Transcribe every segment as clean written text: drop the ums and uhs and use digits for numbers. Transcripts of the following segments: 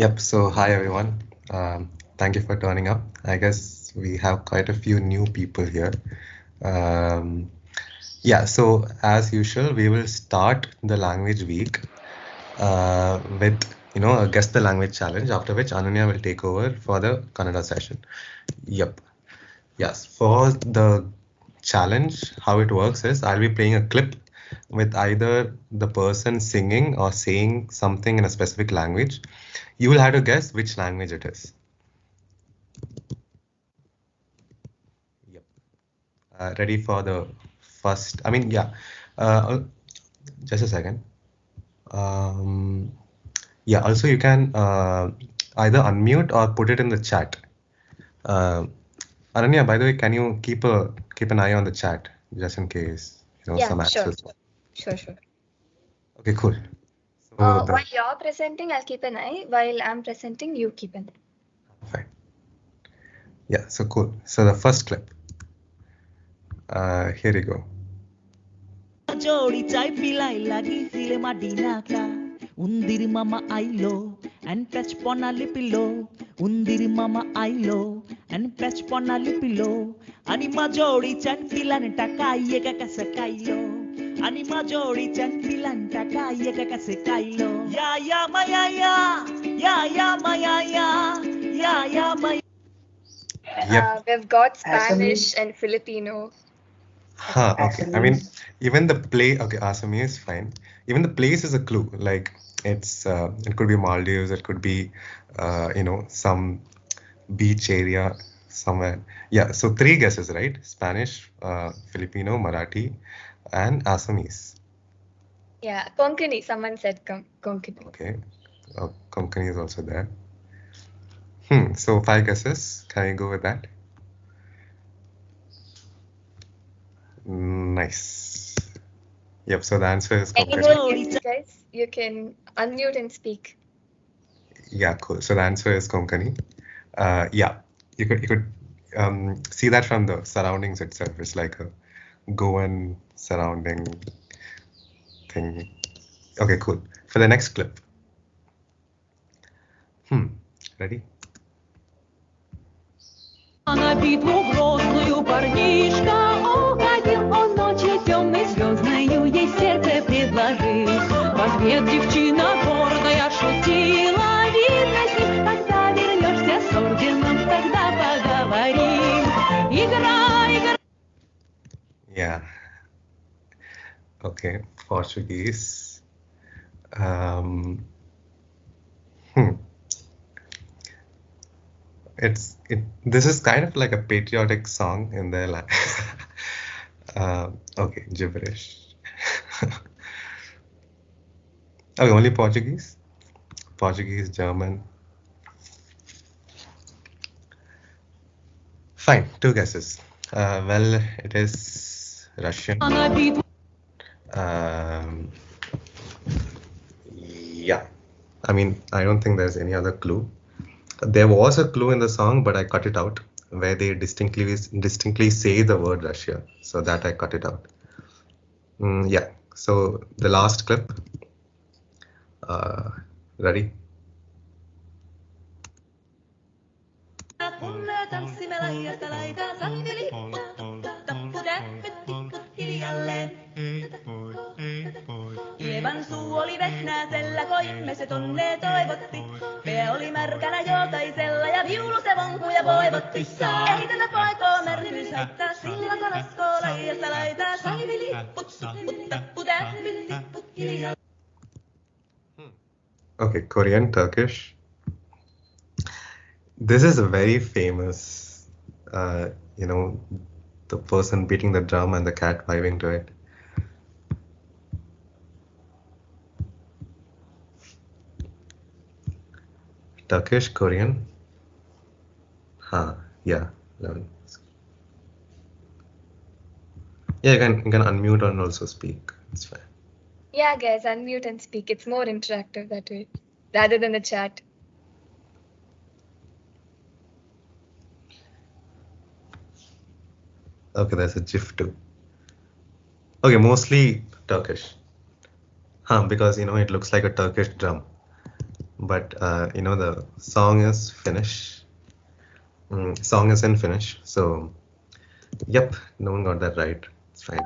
Yep, so hi everyone. Thank you for turning up. I guess we have quite a few new people here. Um, yeah, so as usual, we will start the language week with, a guess the language challenge, after which Ananya will take over for the Kannada session. Yep. Yes, for the challenge, how it works is I'll be playing a clip with either the person singing or saying something in a specific language. You will have to guess which language it is. Yep. Ready for the first? Just a second. Yeah, also you can either unmute or put it in the chat. Ananya, by the way, can you keep an eye on the chat just in case Yeah, some sure. answers? Sure. Okay, cool. So While you're presenting, I'll keep an eye. While I'm presenting, you keep an eye. fine. Yeah, so cool. So the first clip. Here you go. Undiri mama ailo and fetch ponali pillow. Undiri mama ailo and fetch ponali pillow. Anima jodi chan filan takaiye kakasakailo. Anima jodi chan filan takaiye kakasakailo. Ya maya ya maya ya maya. Yep. We've got Spanish and Filipino. Huh, okay. I mean, even the play, okay, Assamese is fine. Even the place is a clue. Like it could be Maldives, it could be, some beach area somewhere. Yeah, so three guesses, right? Spanish, Filipino, Marathi, and Assamese. Yeah, Konkani. Someone said Konkani. Okay, Konkani is also there. So 5 guesses. Can I go with that? Nice. Yep, so the answer is Konkani. You guys, you can unmute and speak. Yeah, cool. So the answer is Konkani. Yeah, you could see that from the surroundings itself. It's like a Goan surrounding thing. Okay, cool. For the next clip. Ready? На битву грозную парнишка уходил, он ночью темной звездною ей сердце предложил. В ответ девчина гордая шутила, видно с ним, когда вернешься с орденом, тогда поговорим. Играй. Yeah. Okay, Portuguese. This is kind of like a patriotic song in their okay, gibberish. Okay, only Portuguese, German. Fine, 2 guesses. Well, it is Russian. Yeah, I mean, I don't think there's any other clue. There was a clue in the song, but I cut it out where they distinctly say the word Russia. So that I cut it out. Yeah. So the last clip. Ready? Ievan suu oli vehnäisellä, koimme se tonne toivotti. Pää oli märkänä jokaisella ja viulu se vonkuja voivotti. Ei tätä poikoo märkyys haittaa, sillä kun askoo laijasta laitaa. Saivi lipput, tupput, tappu, tähvit, tipput, hiljaa. Okay, Korean, Turkish. This is a very famous, the person beating the drum and the cat vibing to it. Turkish, Korean. Yeah. 11. Yeah, you can unmute and also speak. It's fine. Yeah, guys, unmute and speak. It's more interactive that way, rather than the chat. Okay, there's a GIF too. Okay, mostly Turkish. Because it looks like a Turkish drum. but the song is Finnish. Song is in Finnish, so yep, no one got that right. It's fine.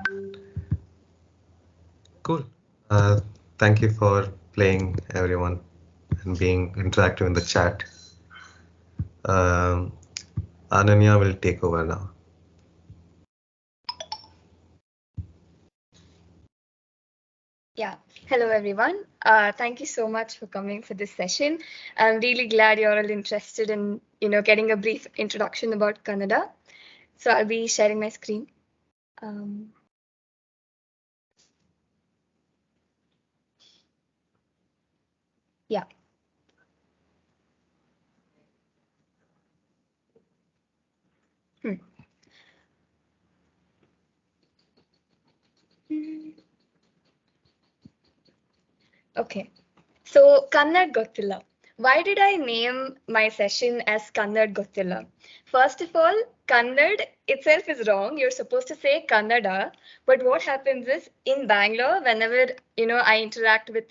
Cool. Thank you for playing, everyone, and being interactive in the chat. Ananya will take over now. Yeah. Hello, everyone. Thank you so much for coming for this session. I'm really glad you're all interested in, getting a brief introduction about Kannada. So I'll be sharing my screen. Yeah. Okay. So Kannada Gothilla. Why did I name my session as Kannada Gothilla? First of all, Kannada itself is wrong. You're supposed to say Kannada. But what happens is in Bangalore, whenever I interact with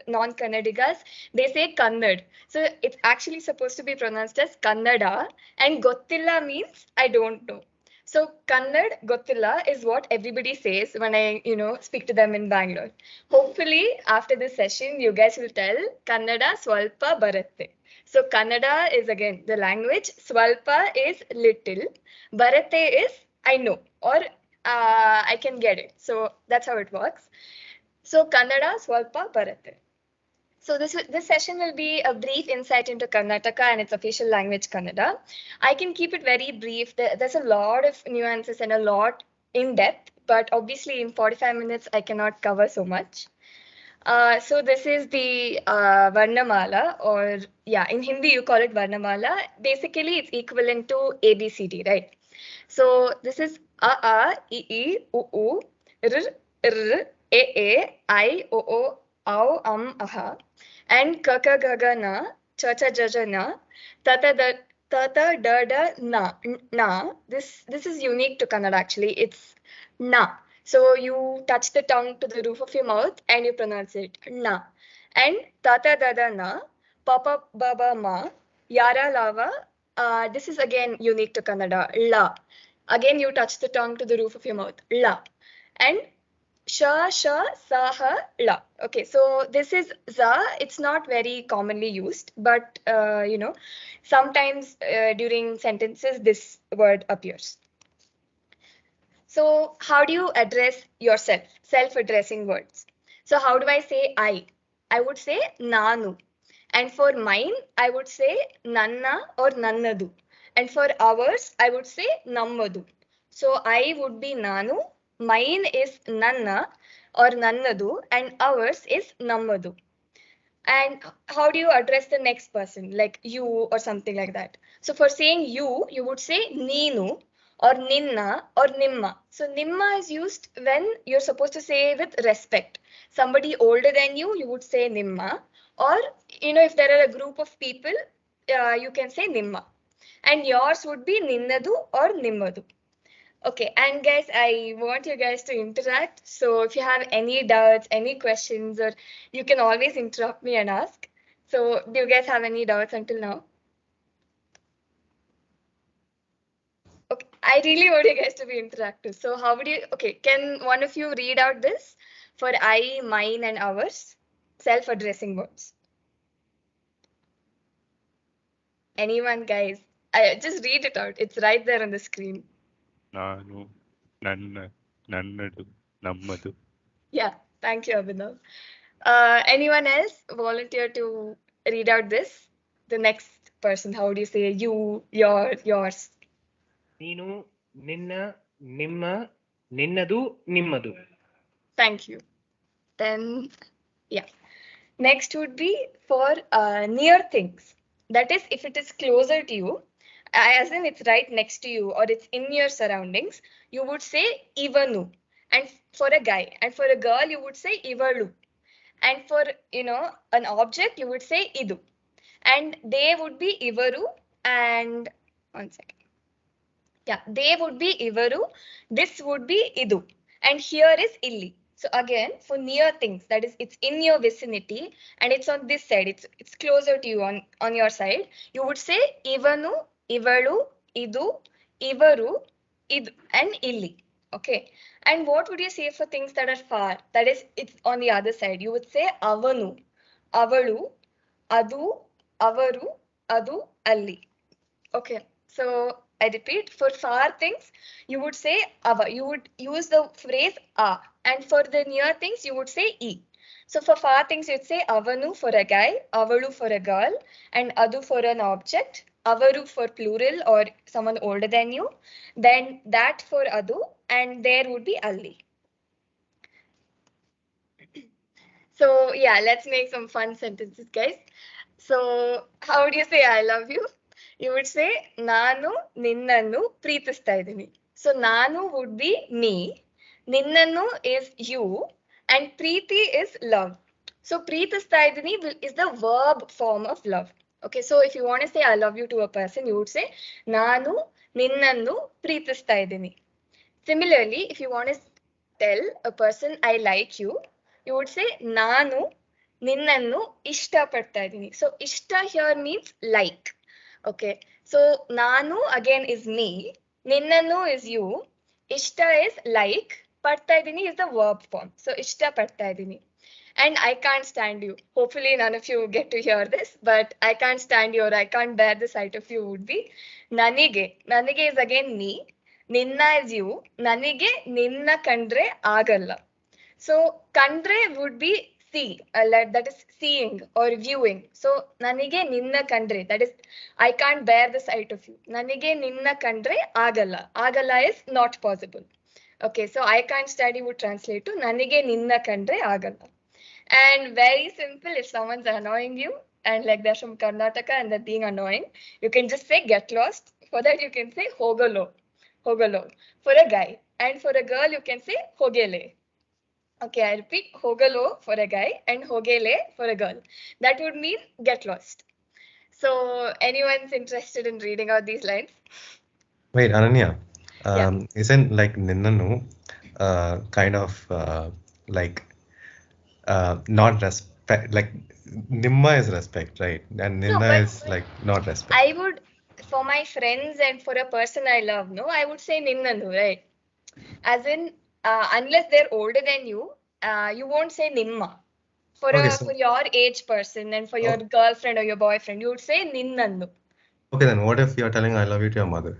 non-Kannadigas, they say Kannad. So it's actually supposed to be pronounced as Kannada, and Gothilla means I don't know. So Kannad Gothilla is what everybody says when I, speak to them in Bangalore. Hopefully, after this session, you guys will tell Kannada Swalpa Baratte. So Kannada is again the language, Swalpa is little, Baratte is I know or I can get it. So that's how it works. So Kannada Swalpa Baratte. So this session will be a brief insight into Karnataka and its official language, Kannada. I can keep it very brief. There's a lot of nuances and a lot in depth, but obviously in 45 minutes, I cannot cover so much. So this is the Varnamala, or in Hindi you call it Varnamala. Basically, it's equivalent to ABCD, right? So this is A, I, U, R, R, E, I, O, Au, Aha, and Kaka, Gaga, Na, Cha, Cha, Ja, Ja, Na, Tata, Da, Tata, Da, Da, Na, Na. This is unique to Kannada actually. It's Na. So you touch the tongue to the roof of your mouth and you pronounce it Na. And Tata, Dada, Na, Papa, Baba, Ma, Yara, Lava. This is again unique to Kannada. La. Again, you touch the tongue to the roof of your mouth. La. And Sha, Sha, Sa, Ha, La. Okay, so this is Za. It's not very commonly used, but sometimes during sentences, this word appears. So how do you address yourself? Self-addressing words. So how do I say I? I would say Nanu. And for mine, I would say Nanna or Nannadu. And for ours, I would say Nammadu. So I would be Nanu, mine is Nanna or Nannadu, and ours is Nammadu. And how do you address the next person, like you or something like that? So for saying you would say Neenu or Ninna or Nimma. So Nimma is used when you're supposed to say with respect. Somebody older than you would say Nimma. Or, if there are a group of people, you can say Nimma. And yours would be Ninnadu or Nimmadu. Okay, and guys, I want you guys to interact. So if you have any doubts, any questions, or you can always interrupt me and ask. So do you guys have any doubts until now? Okay, I really want you guys to be interactive. So how would you, okay, can one of you read out this for I, mine, and ours? Self-addressing words. Anyone, guys? Just read it out. It's right there on the screen. Nanu, Nanna, Nannadu, Nammadu. Yeah, thank you, Abhinav. Anyone else volunteer to read out this? The next person, how do you say you, yours? Neenu, Ninna, Nimma, Ninnadu, Nimmadu. Thank you. Then, yeah. Next would be for near things. That is, if it is closer to you, as in it's right next to you or it's in your surroundings, you would say Ivanu. And for a guy, and for a girl, you would say Ivalu. And for, an object, you would say Idu. And they would be Ivaru and one second. Yeah, they would be Ivaru. This would be Idu. And here is Illi. So again, for near things, that is, it's in your vicinity and it's on this side, it's closer to you on your side, you would say ivanu, ivalu, idu, ivaru, idu, and illi. Okay. And what would you say for things that are far? That is, it's on the other side. You would say avanu, avalu, adu, avaru, adu, alli. Okay, so I repeat, for far things, you would say ava. You would use the phrase a. And for the near things, you would say e. So for far things, you'd say avanu for a guy, avalu for a girl, and adu for an object, avaru for plural or someone older than you, then that for adu, and there would be alli. So yeah, let's make some fun sentences, guys. So how would you say I love you? You would say ನಾನು ನಿನ್ನನ್ನು ಪ್ರೀತಿಸ್ತಾ ಇದ್ದೀನಿ. So ನಾನು would be me, ನಿನ್ನನ್ನು is you, and Preethi is love. So ಪ್ರೀತಿಸ್ತಾ ಇದ್ದೀನಿ is the verb form of love. Okay, so if you want to say I love you to a person, you would say ನಾನು ನಿನ್ನನ್ನು ಪ್ರೀತಿಸ್ತಾ ಇದ್ದೀನಿ. Similarly, if you want to tell a person I like you, you would say ನಾನು ನಿನ್ನನ್ನು ಇಷ್ಟಪಡ್ತಾ ಇದ್ದೀನಿ. So ishta here means like. Okay, so ನಾನು again is me, ನಿನ್ನನ್ನು is you, ishta is like, ಪಡ್ತಾ ಇದ್ದೀನಿ is the verb form. So ishta ಪಡ್ತಾ ಇದ್ದೀನಿ. And I can't stand you. Hopefully none of you get to hear this, but I can't stand you or I can't bear the sight of you would be ನನಗೆ. ನನಗೆ is again me, ನಿನ್ನ is you, ನನಗೆ ನಿನ್ನ ಕಂಡ್ರೆ ಆಗಲ್ಲ. So ಕಂಡ್ರೆ would be see, that is seeing or viewing. So ನನಗೆ ನಿನ್ನ ಕಂಡ್ರೆ, that is I can't bear the sight of you. ನನಗೆ ನಿನ್ನ ಕಂಡ್ರೆ ಆಗಲ್ಲ. ಆಗಲ್ಲ is not possible. Okay, so I can't stand you would translate to ನನಗೆ ನಿನ್ನ ಕಂಡ್ರೆ ಆಗಲ್ಲ. And very simple, if someone's annoying you and like they're from Karnataka and they're being annoying, you can just say get lost. For that you can say hogalo, hogalo for a guy, and for a girl you can say hogele. Okay, I repeat, hogalo for a guy and hogele for a girl. That would mean get lost. So anyone's interested in reading out these lines? Wait, Ananya, Yeah. isn't like ninnanu kind of like not respect, like nimma is respect, right? And No, ninna but is like not respect. I would, for my friends and for a person I love, no, I would say ninnanu, right? As in, unless they're older than you, you won't say nimma. For Okay, so for your age person and for your okay, girlfriend or your boyfriend, you would say ninnannu. okay, then what if you're telling I love you to your mother?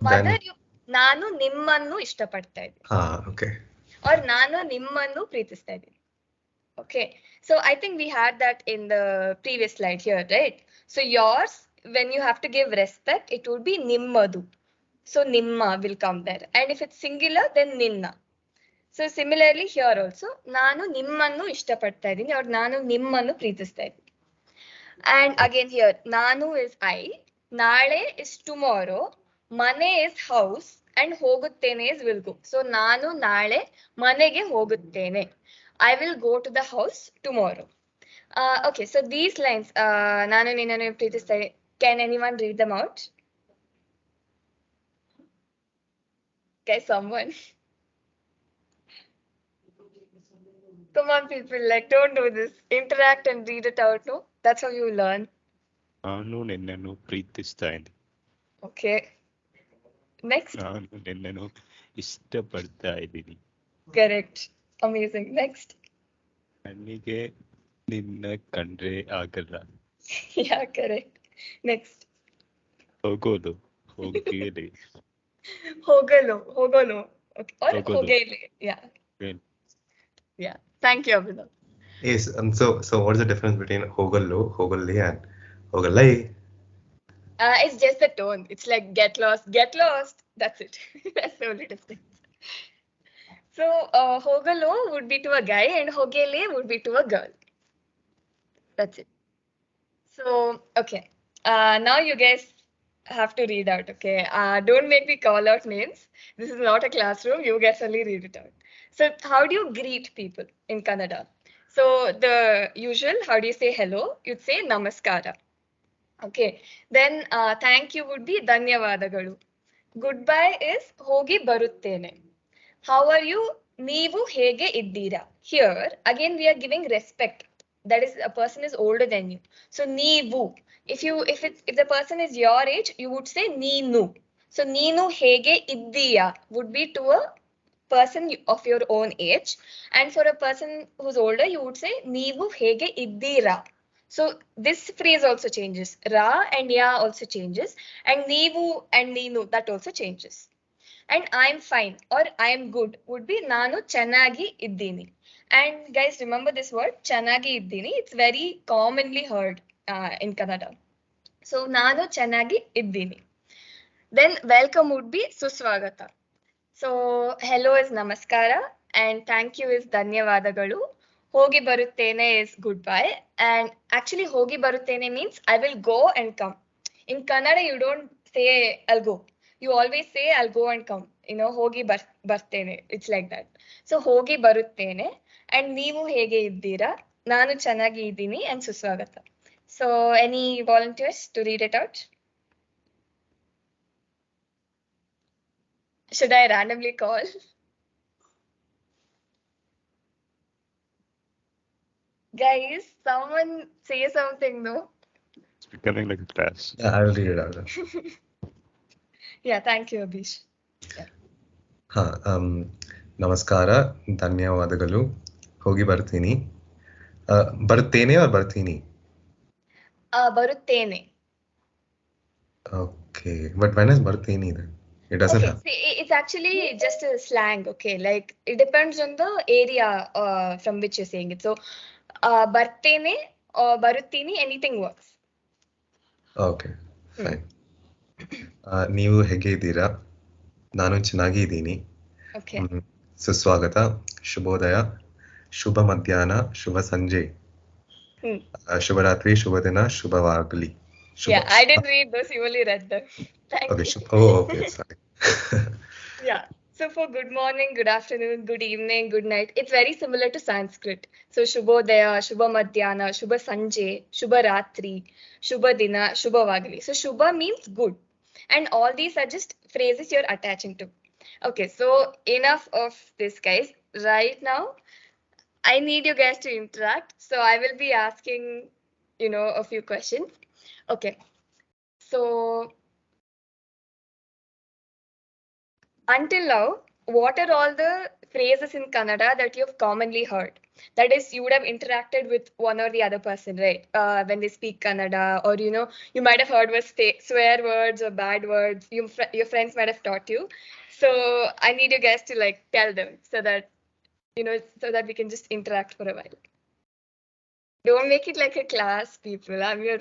Mother, Then you ನಾನು ನಿಮ್ಮನ್ನು ಇಷ್ಟಪಡ್ತಾ ಇದ್ದೀನಿ. okay. Or ನಾನು ನಿಮ್ಮನ್ನು ಪ್ರೀತಿಸ್ತಾ ಇದ್ದೀನಿ. Okay, so I think we had that in the previous slide here, right? So yours, when you have to give respect, it would be nimmadu. So nimma will come there. And if it's singular, then ninna. So similarly here also, ನಾನು ನಿಮ್ಮನ್ನು ಇಷ್ಟಪಡ್ತಾ ಇದ್ದೀನಿ or ನಾನು ನಿಮ್ಮನ್ನು ಪ್ರೀತಿಸ್ತಾ ಇದ್ದೀನಿ. And again here, ನಾನು is I, ನಾಳೆ is tomorrow, ಮನೆ is house, and ಹೋಗುತ್ತೇನೆ is will go. So ನಾನು ನಾಳೆ ಮನೆಗೆ ಹೋಗುತ್ತೇನೆ. I will go to the house tomorrow. Okay, so these lines, ನಾನು ನಿನ್ನನ್ನು ಪ್ರೀತಿಸ್ತಾ ಇದ್ದೀನಿ. Can anyone read them out? Okay, someone. Come on, people, like, don't do this. Interact and read it out, no? That's how you learn. ನಾನು ನಿನ್ನನ್ನು ಪ್ರೀತಿಸ್ತಾ ಇದ್ದೀನಿ. Okay. Next. ನಾನು ನಿನ್ನನ್ನು ಇಷ್ಟಪಡ್ತಾ ಇದ್ದೀನಿ. Correct. Amazing. Next. ನನಗೆ ನಿನ್ನ ಕಂಡ್ರೆ ಆಗಲ್ಲ. Yeah, correct. Next. ಹೋಗೋದು, ಹೋಗಿರಿ. Hogalo. Hogalo. Okay. Or ಹೋಗೋದು. hogele. Yeah. Okay. Yeah. Thank you, Abhinav. Yes, so what's the difference between hogallo, hogalli, and hogallai? It's just the tone. It's like get lost, get lost. That's it. That's the only difference. So hogalo would be to a guy and hogele would be to a girl. That's it. So okay. Now you guys have to read out. Okay. Don't make me call out names. This is not a classroom. You guys only read it out. So how do you greet people in Kannada? So the usual, how do you say hello? You'd say namaskara. Okay. Then thank you would be ಧನ್ಯವಾದಗಳು. Goodbye is ಹೋಗಿ ಬರುತ್ತೇನೆ. How are you? Neevu hege iddira. Here, again, we are giving respect. That is, a person is older than you. So neevu. If the person is your age, you would say neenu. So neenu hege iddiya would be to a person of your own age, and for a person who's older, you would say neevu hege iddira. So this phrase also changes. Ra and ya also changes, and neevu and neenu, that also changes. And I'm fine or I'm good would be nanu chennagi iddini. And guys, remember this word chennagi iddini. It's very commonly heard in Kannada. So nanu chennagi iddini. Then welcome would be suswagata. So hello is namaskara and thank you is ಧನ್ಯವಾದಗಳು. ಹೋಗಿ ಬರುತ್ತೇನೆ is goodbye, and actually ಹೋಗಿ ಬರುತ್ತೇನೆ means I will go and come. In Kannada you don't say I'll go. You always say I'll go and come. ಹೋಗಿ ಬರ್ತೇನೆ. It's like that. So ಹೋಗಿ ಬರುತ್ತೇನೆ and ನೀವು ಹೇಗೆ ಇದ್ದೀರಾ? ನಾನು ಚೆನ್ನಾಗಿ ಇದ್ದೀನಿ and ಸುಸ್ವಾಗತ. So any volunteers to read it out? Should I randomly call? Guys, someone say something, no? It's becoming like a class. Yeah, I will read it out. Yeah, thank you, Abhish. ಹಾ ನಮಸ್ಕಾರ, ಧನ್ಯವಾದಗಳು, ಹೋಗಿ ಬರ್ತೀನಿ. ಬರುತ್ತೇನೆ or ಬರ್ತೀನಿ? ಬರುತ್ತೇನೆ. Okay, but when is ಬರ್ತೀನಿ then? It doesn't Okay, have. see, it's actually just a slang, okay? Like, it depends on the area from which you're saying it. So, ಬರ್ತೇನೆ or ಬರುತ್ತೀನಿ, anything works. Okay, fine. ನೀವು ಹೇಗೆ ಇದ್ದೀರಾ? ನಾನು ಚೆನ್ನಾಗಿ ಇದ್ದೀನಿ. Okay. ಸುಸ್ವಾಗತ, ಶುಭೋದಯ, ಶುಭ ಮಧ್ಯಾಹ್ನ, ಶುಭ ಸಂಜೆ, ಶುಭರಾತ್ರಿ, ಶುಭ ದಿನ, ಶುಭವಾಗಲಿ. Yeah, I didn't read those, you only read them. Thank Okay, you. okay, sorry. Yeah. So for good morning, good afternoon, good evening, good night, it's very similar to Sanskrit. So Shubhodaya, Shubha Madhyana, Shubha Sanje, Shubha Ratri, Shubha Dina, Shubha Vagli. So Shubha means good. And all these are just phrases you're attaching to. Okay, so enough of this, guys. Right now, I need you guys to interact. So I will be asking, a few questions. Okay. So until now, what are all the phrases in Kannada that you've commonly heard? That is, you would have interacted with one or the other person, right? When they speak Kannada, or you might have heard swear words or bad words. Your friends might have taught you. So I need you guys to tell them so that we can just interact for a while. Don't make it like a class, people. I'm your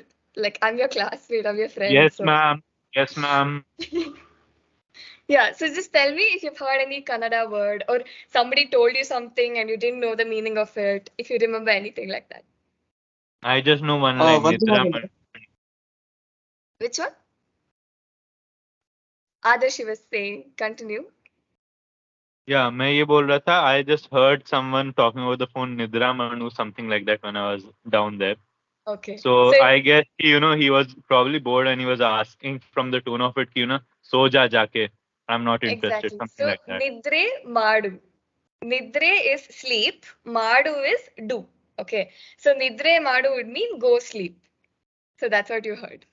classmate. I'm your friend. Yes, so. ma'am. Yes, ma'am. Yeah, so just tell me if you've heard any Kannada word or somebody told you something and you didn't know the meaning of it, if you remember anything like that. I just know one line. Nidra minute. Which one? Adarsh was saying, continue. Yeah, मैं ये बोल रहा था, I just heard someone talking over the phone, Nidra Manu, something like that when I was down there. Okay. So I guess, he was probably bored and he was asking from the tone of it, so ja jaake, I'm not interested, Exactly. something So, like that. Nidre Madu. Nidre is sleep, Madu is do. Okay. So, Nidre Madu would mean go sleep. So, that's what you heard.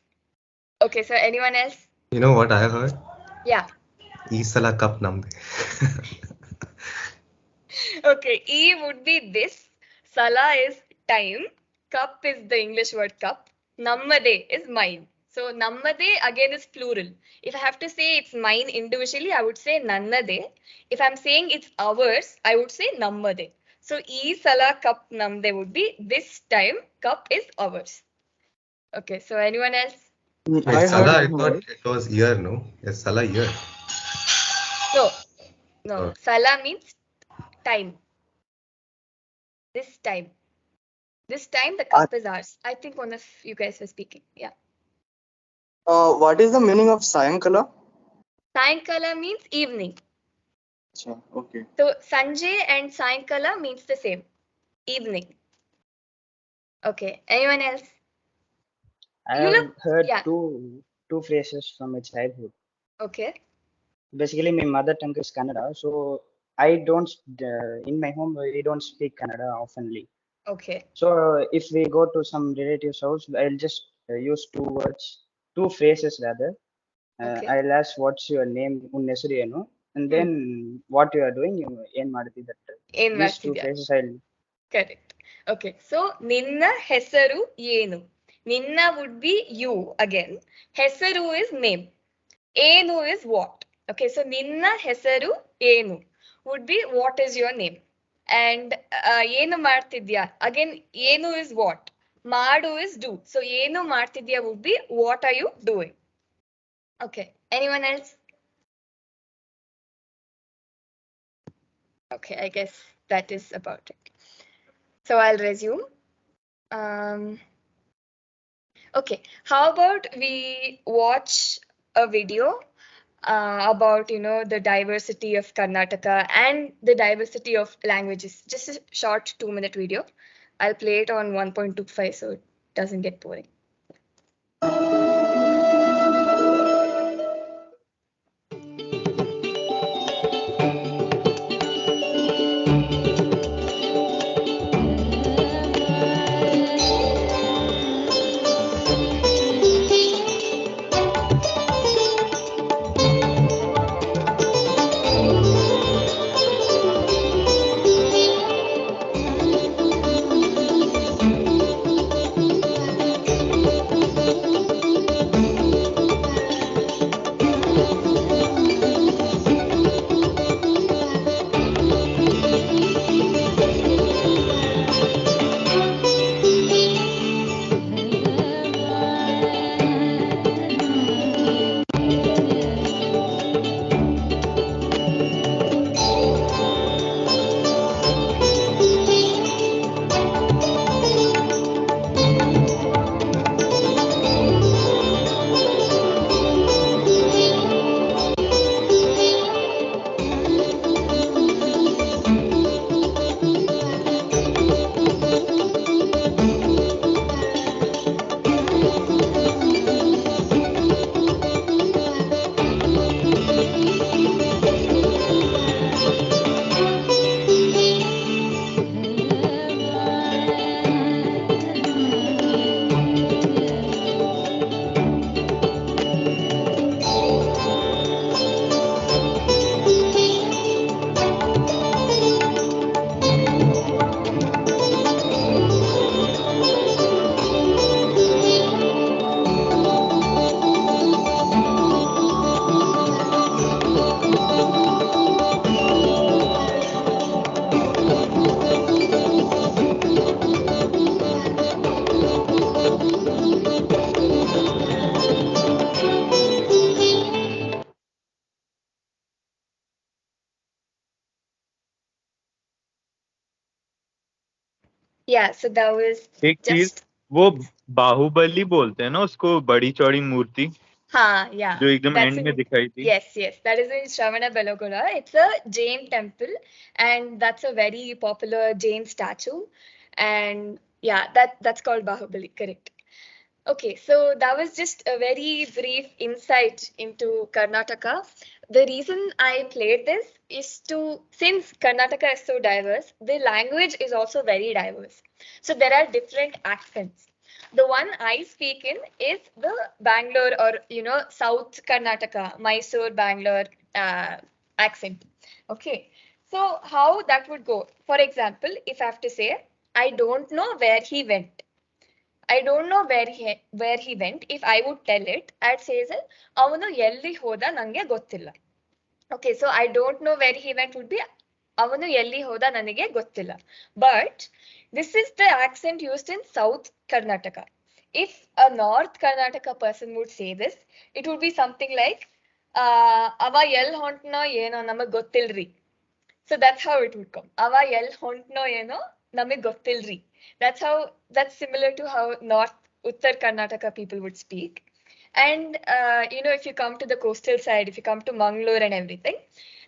Okay, so anyone else? You know what I heard? Yeah. ಈ ಸಲ cup ನಮ್ದೆ. Okay, E would be this. Sala is time. Cup is the English word cup. Nammade is mine. So nammade again is plural. If I have to say it's mine individually, I would say nannade. If I'm saying it's ours, I would say nammade. So E sala cup namde would be this time cup is ours. Okay, so anyone else? Wait, Sala, I thought it was year, no? Yes, Sala year. No. Okay. Sala means time. This time. This time the cup is ours. I think one of you guys were speaking. Yeah. What is the meaning of Sayankala? Sayankala means evening. Okay. So Sanjay and Sayankala means the same. Evening. Okay. Anyone else? I have heard two phrases from my childhood. Okay. Basically, my mother tongue is Kannada, so I don't, in my home, we don't speak Kannada oftenly. Okay. So if we go to some relative's house, I'll just use two words, two phrases rather. Okay. I'll ask, what's your name? Un ಹೆಸರು ಏನು? And then what you are doing, ಏನ್ ಮಾಡ್ತಿದ್ದೆ. These two phrases I'll. Correct. Okay. So ನಿನ್ನ ಹೆಸರು ಏನು? Ninna would be you again. Hesaru is name. Enu is what? Okay, so Ninna Hesaru Enu would be what is your name? And Enu Martidya. Again, Enu is what? Madu is do. So Enu Martidya would be what are you doing? Okay. Anyone else? Okay, I guess that is about it. So I'll resume. Okay, how about we watch a video about the diversity of Karnataka and the diversity of languages. Just a short 2-minute video. I'll play it on 1.25 so it doesn't get boring. Yeah, so that was एक चीज just वो बाहुबली बोलते हैं ना उसको, बड़ी चौड़ी मूर्ति yeah, जो एकदम that's एंड में दिखाई थी. yes, that is in Shravanabelogola. It's a Jain temple and that's a very popular Jain statue, and yeah, that's called Bahubali, correct. Okay, so that was just a very brief insight into Karnataka. The reason I played this is since Karnataka is so diverse, the language is also very diverse. So there are different accents. The one I speak in is the Bangalore or, South Karnataka, Mysore, Bangalore accent. Okay, so how that would go? For example, if I have to say, I don't know where he went. I don't know where he went. If I would tell it, I'd say that avanu elli hoda nange gottilla. Okay, so I don't know where he went would be avanu elli hoda nanage gottilla. But this is the accent used in South Karnataka. If a North Karnataka person would say this, it would be something like ava el hontno yeno namage gottilri. So that's how it would come. Ava el hontno yeno namage gottilri. That's similar to how North Uttar Karnataka people would speak. And if you come to the coastal side, if you come to Mangalore and everything,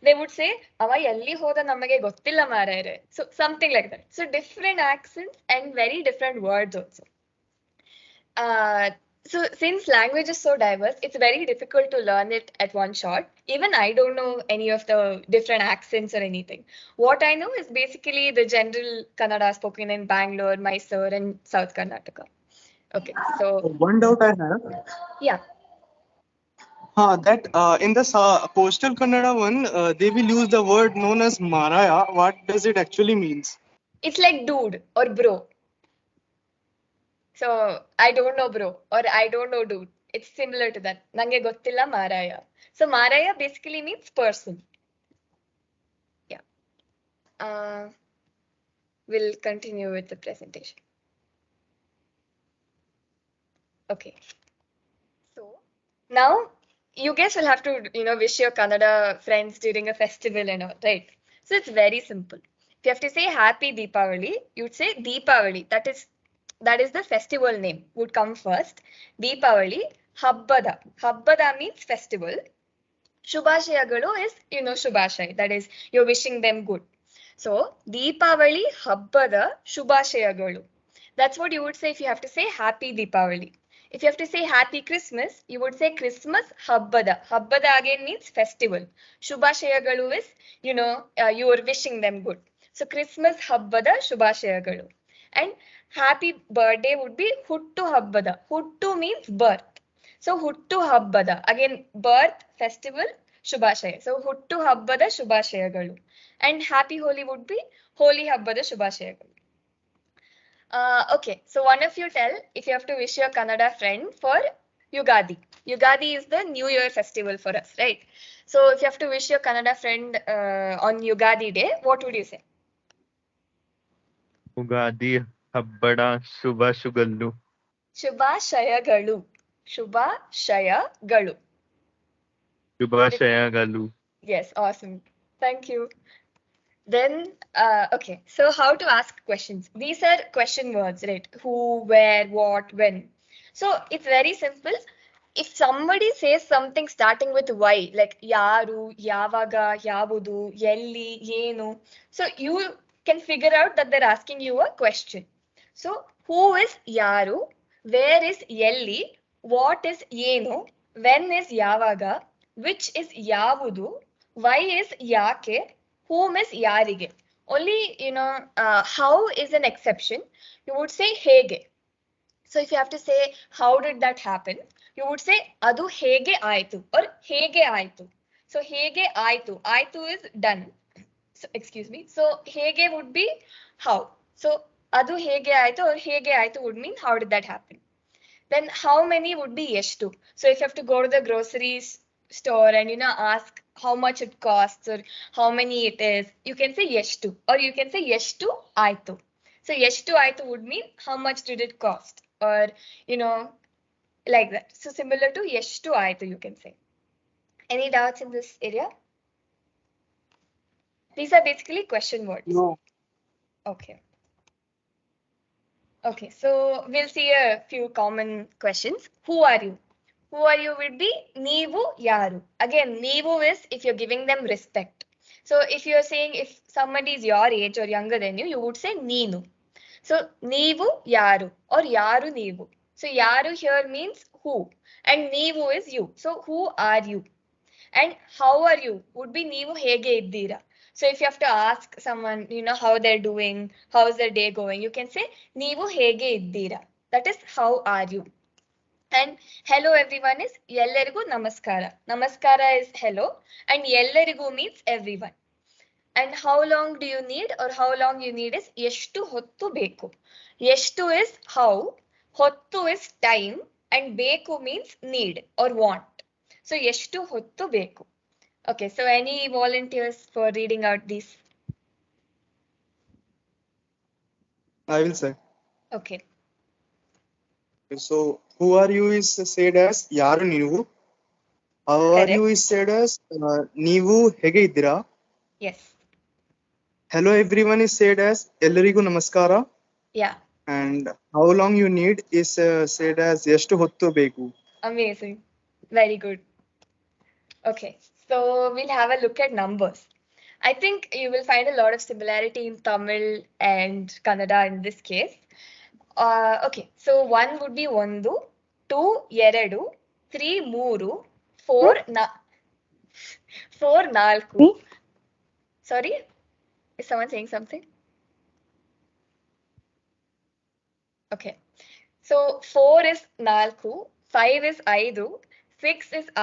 they would say, Ava elli hoda namage gottilla marare. So something like that. So different accents and very different words also. So since language is so diverse, it's very difficult to learn it at one shot. Even I don't know any of the different accents or anything. What I know is basically the general Kannada spoken in Bangalore, Mysore, and South Karnataka. Okay, so One doubt I have. yeah, That in the postal Kannada one, they will use the word known as Maraya. What does it actually means? it's like dude or bro. So I don't know bro or I don't know dude. It's similar to that. Nange gottilla maraya. So maraya basically means person. Yeah. We'll continue with the presentation. Okay. So now you guys will have to, wish your Kannada friends during a festival and all, right? So it's very simple. If you have to say Happy Deepavali, you'd say Deepavali. That is the festival name would come first. Deepavali, Habbada. Habbada means festival. Shubhashayagalu is, Shubhashay. That is, you're wishing them good. So, Deepavali Habbada Shubhashayagalu. That's what you would say if you have to say Happy Deepavali. If you have to say Happy Christmas, you would say Christmas Habbada. Habbada again means festival. Shubhashayagalu is, you are wishing them good. So, Christmas Habbada Shubhashayagalu. And happy birthday would be Huttu Habbada. Huttu means birth. So Huttu Habbada. Again, birth, festival, Shubhashaya. So Huttu Habbada Shubhashayagalu. And Happy Holi would be Holi Habbada Shubhashayagalu. Okay, so one of you tell if you have to wish your Kannada friend for Yugadi. Yugadi is the New Year festival for us, right? So if you have to wish your Kannada friend on Yugadi day, what would you say? Ugadi Habbada Shubha Shubhashayagalu. Shubhashayagalu. Shubhashayagalu. Yes, awesome. Thank you. Then, okay, so how to ask questions? These are question words, right? Who, where, what, when. So it's very simple. If somebody says something starting with Y, like yaru, yavaga, yavudu, yelli, yenu, so you can figure out that they're asking you a question. So who is yaru? Where is yelli? What is yenu? When is yavaga? Which is yavudu? Why is yake? Whom is yarige? Only, how is an exception. You would say hege. So if you have to say, how did that happen? You would say, adu hege aitu or hege aitu. So hege aitu. Aitu is done. So, excuse me. So hege would be how. So adu hege aitu or hege aitu would mean how did that happen. Then how many would be yeshtu. So if you have to go to the groceries store and ask how much it costs or how many it is, you can say yeshtu or you can say yeshtu aitu. So yeshtu aitu would mean how much did it cost or like that. So similar to yeshtu aitu you can say. Any doubts in this area? These are basically question words. No. Okay. Okay, so we'll see a few common questions. Who are you? Who are you would be Neevu Yaru. Again, Neevu is if you're giving them respect. So if you're saying if somebody is your age or younger than you, you would say Neenu. So Neevu Yaru or Yaru Neevu. So Yaru here means who and Neevu is you. So who are you? And how are you would be Neevu Hege Iddira. So if you have to ask someone, how they're doing, how's their day going, you can say Neevu Hege Iddira. That is how are you. And hello everyone is Yellarigu Namaskara. Namaskara is hello and Yellarigu means everyone. And how long do you need or how long you need is Yeshtu Hottu Beku. Yeshtu is how, Hottu is time and Beku means need or want. So Yeshtu Hottu Beku. Okay, so any volunteers for reading out these? I will say. Okay. So, who are you is said as Yaru Nivu. How are you is said as Nivu Hege Iddira. Yes. Hello everyone is said as Ellarigu Namaskara. Yeah. And how long you need is said as Yeshtu Hottu Beku. Amazing. Very good. Okay, so we'll have a look at numbers. I think you will find a lot of similarity in Tamil and Kannada in this case. Okay, so 1 would be Ondu, 2 2 3 3 4 4 4. Sorry, is someone saying something? Okay. So 4 is 4, 5 is 5, 6 is 6,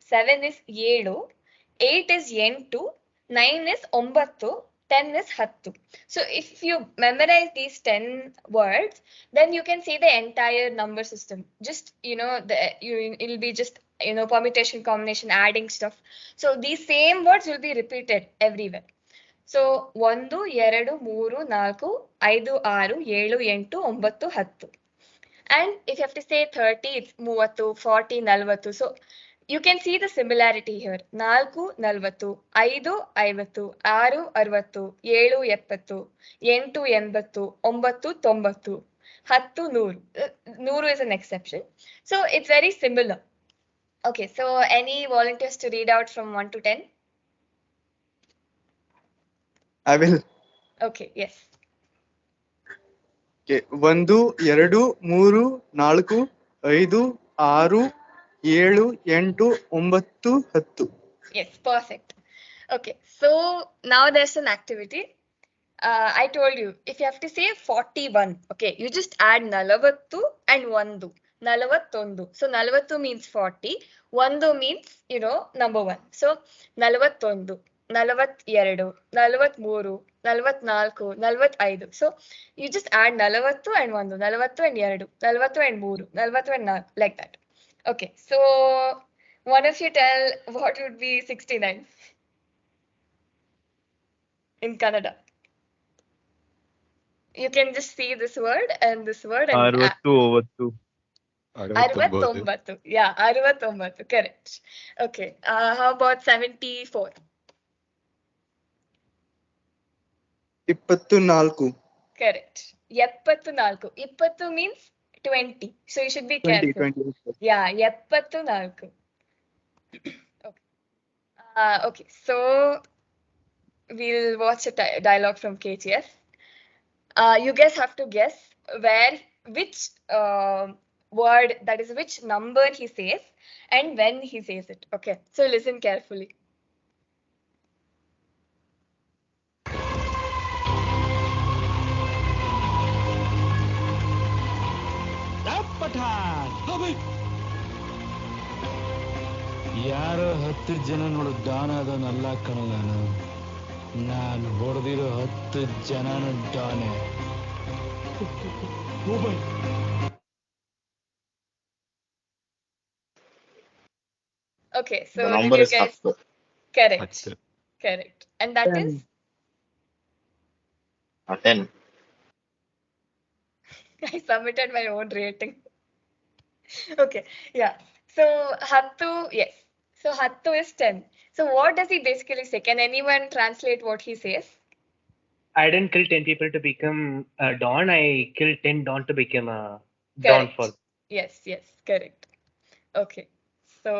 7 is 7, 8 is 8, 9 is 9, 10 is 10. So if you memorize these 10 words, then you can see the entire number system. Just, it'll be just, permutation, combination, adding stuff. So these same words will be repeated everywhere. So 1 2 3 4 5 6 7 8 9 10. And if you have to say 30, it's 30, 40, 40. So you can see the similarity here. 4 40, 5 50, 6 60, 7 70, 8 80, 9 90, 10 100. 100 is an exception. So it's very similar. Okay, so any volunteers to read out from 1 to 10? I will. Okay, yes. Okay. 1 2 3 4 5 6 7 8 9 10. Yes, perfect. Okay, so now there's an activity. I told you, if you have to say 41, okay, you just add 40 and 1. 41. So 40 means 40, 1 means, number 1. So 41, 42, 43, 44, 45. So you just add 40 and 1, 40 and 2, 40 and 3, 40 and 4, like that. Okay, so one of you tell what would be 69 in Kannada. You can just see this word and this word and 62/2. 69. Yeah, 69. Correct. Okay. How about 74? 24. Correct. 74. 20 means 20. So you should be 20. careful. Yeah, 74. Okay. Okay. So we'll watch a dialogue from KTF. You guys have to guess which word, that is which number he says and when he says it. Okay, so listen carefully. ಯಾರೋ 10 ಜನ ನೋಡು Don ಆದವನಲ್ಲ ಕಣಲ್ಲ ನಾನು ಹೊಡೆದಿರೋ 10 ಜನನು ಡಾನೆ. Okay, so The number did you is guys? 10. Correct. 10. Correct. And that 10. is? 10. I submitted my own rating. Okay, yeah. So Hattu, yes. So Hattu is 10. So what does he basically say? Can anyone translate what he says? I didn't kill 10 people to become a Don. I killed 10 Don to become a Don Correct. for. Yes, correct. Okay, so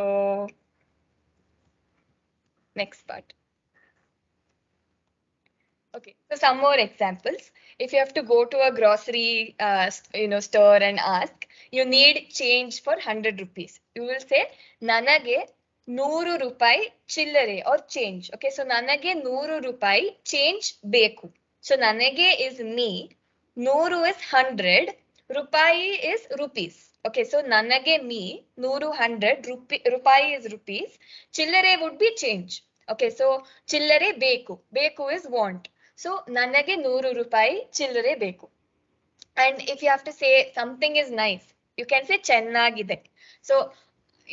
next part. Okay, so some more examples. If you have to go to a grocery store and ask, you need change for 100 rupees. You will say, Nanage 100 rupai chillare or change. Okay, so Nanage 100 rupai change beku. So Nanage is me, 100 is 100, rupai is rupees. Okay, so Nanage me, 100 100, rupai is rupees, chillare would be change. Okay, so chillare beku. Beku is want. So ನನಗೆ 100 ರೂಪಾಯಿ ಚಿಲ್ಲರೆ ಬೇಕು. And if you have to say something is nice, you can say ಚೆನ್ನಾಗಿದೆ. So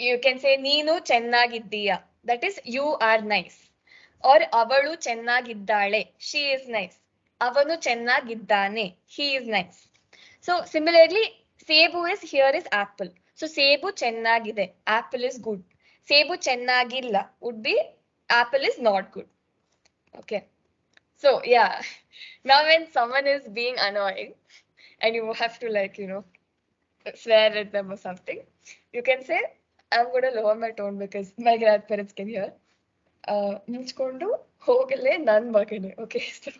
you can say ನೀನು ಚೆನ್ನಾಗಿದ್ದೀಯಾ. That is you are nice. Or ಅವಳು ಚೆನ್ನಾಗಿದ್ದಾಳೆ. She is nice. ಅವನು ಚೆನ್ನಾಗಿದ್ದಾನೆ. He is nice. So similarly, ಸೇಬು is apple. So ಸೇಬು ಚೆನ್ನಾಗಿದೆ. Apple is good. ಸೇಬು ಚೆನ್ನಾಗಿಲ್ಲ would be apple is not good. Okay. So yeah, now when someone is being annoying and you have to swear at them or something, you can say, I'm going to lower my tone because my grandparents can hear. Muchkondu hogale nan magane. Okay, so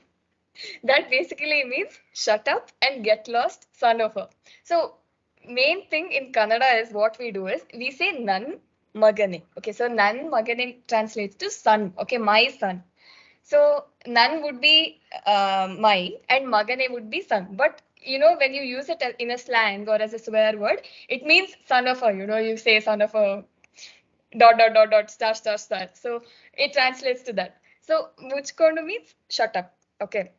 that basically means shut up and get lost, son of a. So main thing in Kannada is what we do is we say nan magane. Okay, so nan magane translates to son. Okay, my son. So nan would be my and magane would be son. But when you use it in a slang or as a swear word, it means son of a. You say son of a dot dot dot dot star star star. So it translates to that. So muchkondu means shut up. Okay.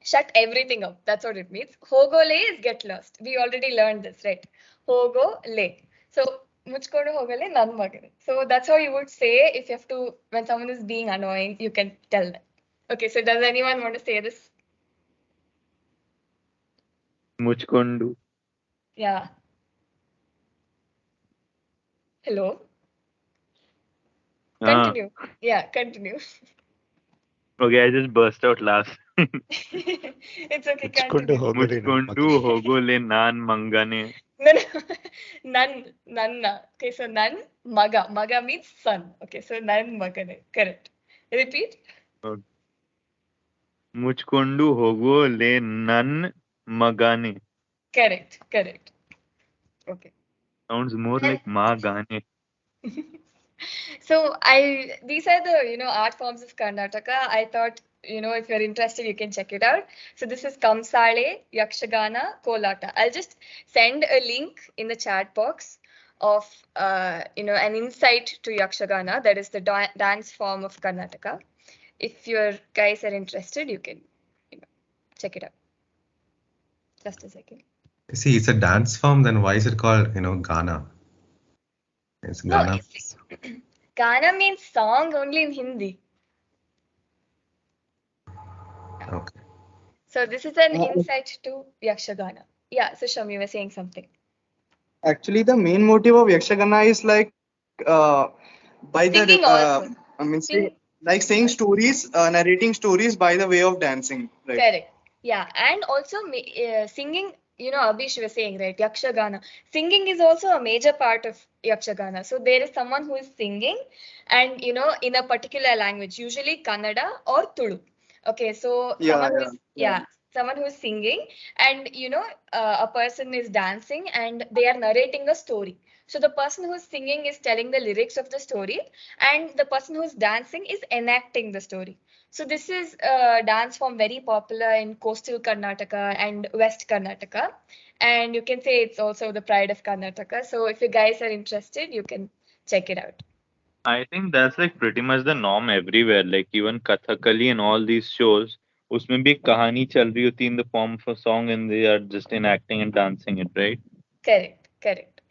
Shut everything up. That's what it means. Hogole is get lost. We already learned this, right? Hogole. So muchkodu hogole nan magane. So that's how you would say if you have to, when someone is being annoying, you can tell them. Okay, so does anyone want to say this? Muchkondu. Yeah. Hello? Continue. Yeah, continue. Okay, I just burst out laughing. It's okay, Muchkondu continue. Muchkondu hogole nan mangane. No, nanna. Okay, so nan, maga. Maga means son. Okay, so nan magane. Correct. Repeat. Muchkondu hogole nan magane. Correct. Okay. Sounds more like magane. So these are the art forms of Karnataka. I thought if you're interested you can check it out. So this is Kamsale, Yakshagana, Kolata. I'll just send a link in the chat box of an insight to Yakshagana, that is the dance form of Karnataka. If your guys are interested, you can check it out. Just a second. See, it's a dance form, then why is it called Ghana? It's Ghana. Ghana means song only in Hindi. Okay. So this is an insight to Yakshagana. Yeah, so Sham, you were saying something. Actually, the main motive of Yakshagana is like by singing the also. saying stories, narrating stories by the way of dancing. Right? Correct. Yeah, and also singing. Abhish was saying, right, Yakshagana. Singing is also a major part of Yakshagana. So there is someone who is singing and, in a particular language, usually Kannada or Tulu. Okay, so someone who is singing and, a person is dancing and they are narrating a story. So the person who's singing is telling the lyrics of the story and the person who's dancing is enacting the story. So this is a dance form very popular in coastal Karnataka and West Karnataka. And you can say it's also the pride of Karnataka. So if you guys are interested, you can check it out. I think that's like pretty much the norm everywhere. Like even Kathakali and all these shows, उसमें भी कहानी चल रही होती in the form of a song and they are just enacting and dancing it, right? Correct.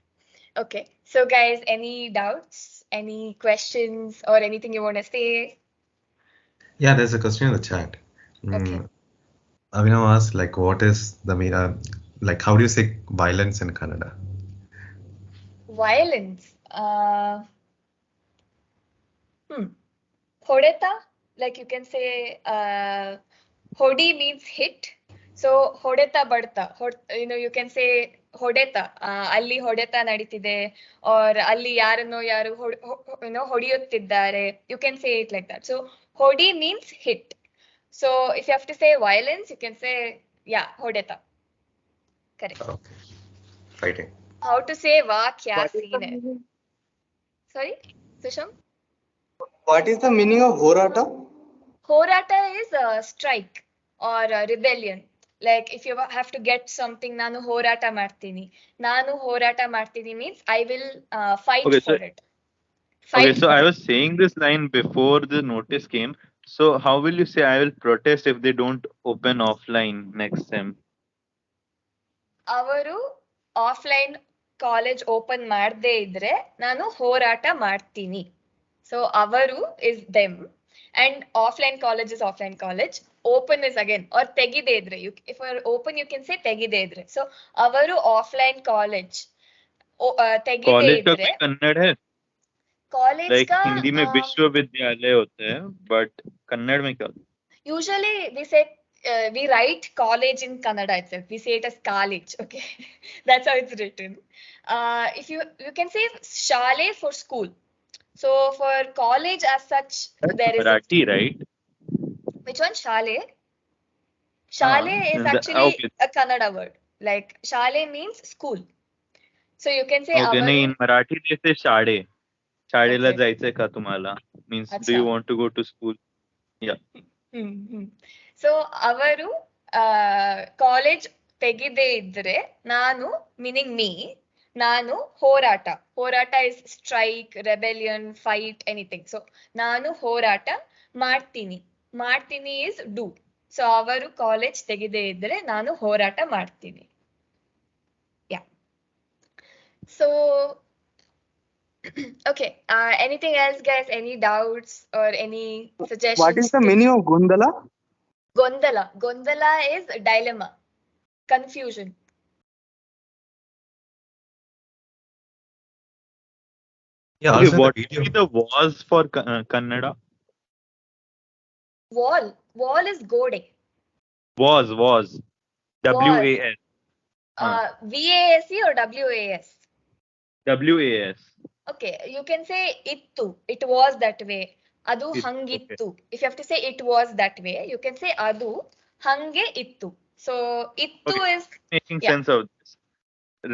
Okay. So guys, any doubts, any questions or anything you want to say? Yeah, there's a question in the chat. Okay. Abhinav asked, like, what is the meaning? Like, how do you say violence in Kannada? Violence. Hodeta, like you can say, hodi means hit. So hodeta badta. You can say hodeta. Alli hodeta naditide, or alli yaranno yaru hodiyuತ್ತಿದ್ದಾರೆ. You can say it like that. So hodi means hit. So if you have to say violence, you can say hodeta. Correct. Okay. Fighting. How to say va kya scene hai? Sorry, Susham? What is the meaning of Horata? Horata is a strike or a rebellion. Like if you have to get something, ನಾನು ಹೋರಾಟ ಮಾಡ್ತೀನಿ. ನಾನು ಹೋರಾಟ ಮಾಡ್ತೀನಿ means I will fight for it. Okay, so I was saying this line before the notice came. So how will you say I will protest if they don't open offline next sem? ಅವರು offline college open ಮಾಡದೇ ಇದ್ರೆ ನಾನು ಹೋರಾಟ ಮಾಡ್ತೀನಿ. So avaru is them and offline college is offline college. Open is again or tegide idre. If you are open you can say tegide idre. So avaru offline college tegide idre. College का कन्नड़ है? College like का हिंदी में विश्वविद्यालय होते हैं but Kannada में क्या? Usually we say we write college in Kannada itself. We say it as college. Okay, that's how it's written. If you can say shale for school. So for college as such, there is Marathi, right? Which one? Shale? Shale is actually a Kannada word. Like shale means school. So you can say Okay, avaru. in Marathi they say shade. शाळेला Okay. जायचंय का तुम्हाला? Means do you Acha. want to go to school? Yeah. So avaru college ತೆಗಿದೇ ಇದ್ರೆ ನಾನು meaning me ನಾನು ಹೋರಾಟ is strike, rebellion, fight, anything. So ನಾನು ಹೋರಾಟ ಮಾಡ್ತೀನಿ is do. So ಅವರು ಕಾಲೇಜ್ ತೆಗಿದೇ ಇದ್ರೆ ನಾನು ಹೋರಾಟ ಮಾಡ್ತೀನಿ. Yeah. So okay, anything else guys? Any doubts or any suggestions? What is the meaning of Gondala? Gondala is dilemma, confusion. Yeah, Okay, also what the would be video. the was for Kannada? Wall is gode. Was. WAS. VASE or WAS? WAS. Okay, you can say ittu. It was that way. Adu hangittu. Okay. If you have to say it was that way, you can say adu hange ittu. So ittu Okay, is making sense of this.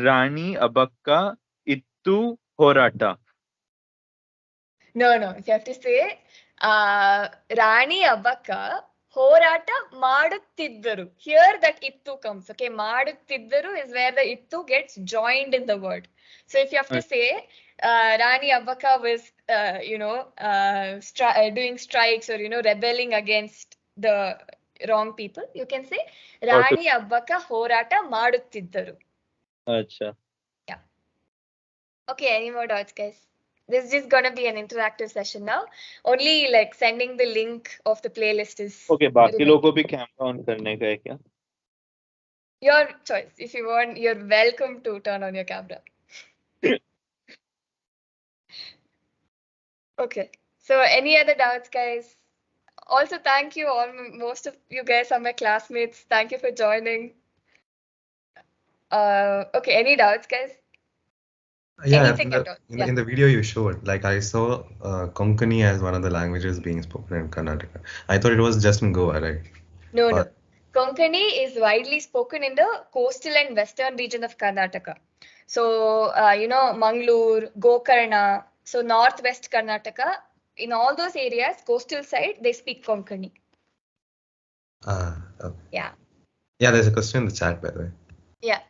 Rani Abakka Ittu Horata. No. If you have to say Rani Abaka Horata Madutiddaru. Here that ittu comes. Okay, Madutiddaru is where the ittu gets joined in the word. So if you have to say Rani Abaka was doing strikes or rebelling against the wrong people, you can say Rani Abaka Horata Madutiddaru. Acha. Yeah. Okay, any more doubts, guys? This is just gonna be an interactive session now. Only like sending the link of the playlist is Okay, बाकी लोगों को भी camera on करने का है क्या? Your choice. If you want, you're welcome to turn on your camera. Okay. So any other doubts, guys? Also, thank you all. Most of you guys are my classmates. Thank you for joining. Okay, any doubts, guys? Yeah, Anything at all? in the video you showed, like I saw Konkani as one of the languages being spoken in Karnataka. I thought it was just in Goa, right? No. Konkani is widely spoken in the coastal and western region of Karnataka. So, Mangalore, Gokarna, so northwest Karnataka, in all those areas, coastal side, they speak Konkani. Okay. Yeah. Yeah, there's a question in the chat, by the way. Yeah.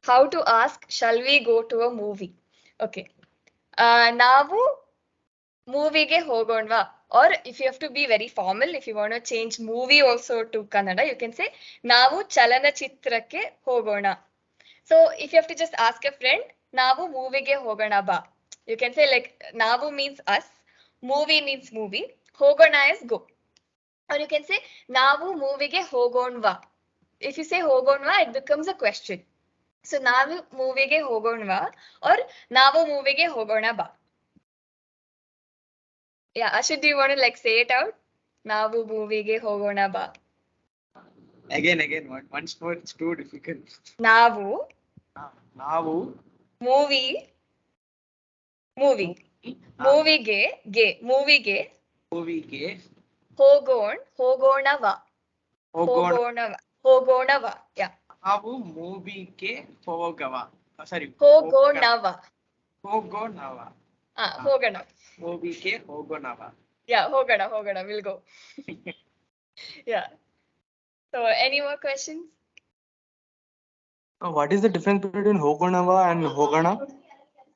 How to ask, shall we go to a movie? Okay. Navu movie ge hogonva. Or if you have to be very formal, if you want to change movie also to Kannada, you can say Navu Chalanachitrake Hogona. So if you have to just ask a friend, Navu movie ge hogona ba. You can say like Navu means us, movie means movie, hogona is go. Or you can say Navu movie ge hogonva. If you say hogonva, it becomes a question. So Navu movie ge hogonva or Navu movie ge hogona ba. Yeah, Ashit, do you want to like say it out? Navu movie ge hogona ba. Again, once more, it's too difficult. Navu movie ge hogonava. Yeah. Navu movie ke hogava. Sorry. Hogonava. Hogonava. Hogana. Movie ke hogonava. Yeah, hogana. We'll go. Yeah. So, any more questions? What is the difference between hogonava and hogana?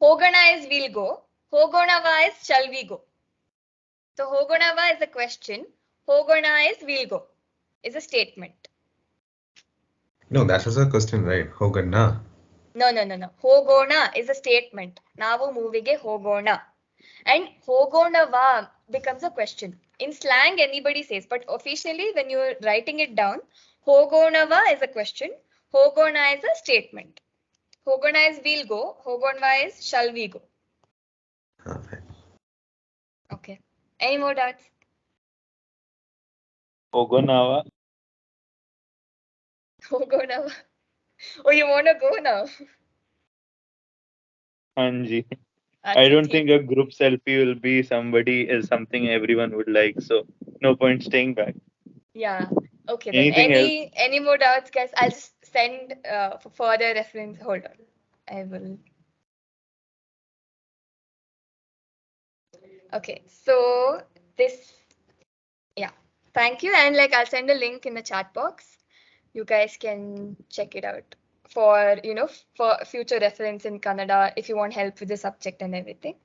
Hogana is we'll go. Hogonava is shall we go. So, hogonava is a question. Hogona is we'll go. Is a statement. No, that was a question, right? Hogana. No. Hogona is a statement. Navu movie ge hogona. And hogonava becomes a question. In slang, anybody says, but officially, when you're writing it down, hogonava is a question. Hogona is a statement. Hogona is we'll go. Hogonava is shall we go. Okay. Any more doubts? Hogonava. Oh, you want to go now? Anji. I don't think a group selfie will be is something everyone would like. So no point staying back. Yeah. Okay. Anything then any more doubts, guys? I'll just send for further reference. Hold on. I will. Okay, so this, yeah, thank you. And like, I'll send a link in the chat box. You guys can check it out for, for future reference in Kannada if you want help with the subject and everything.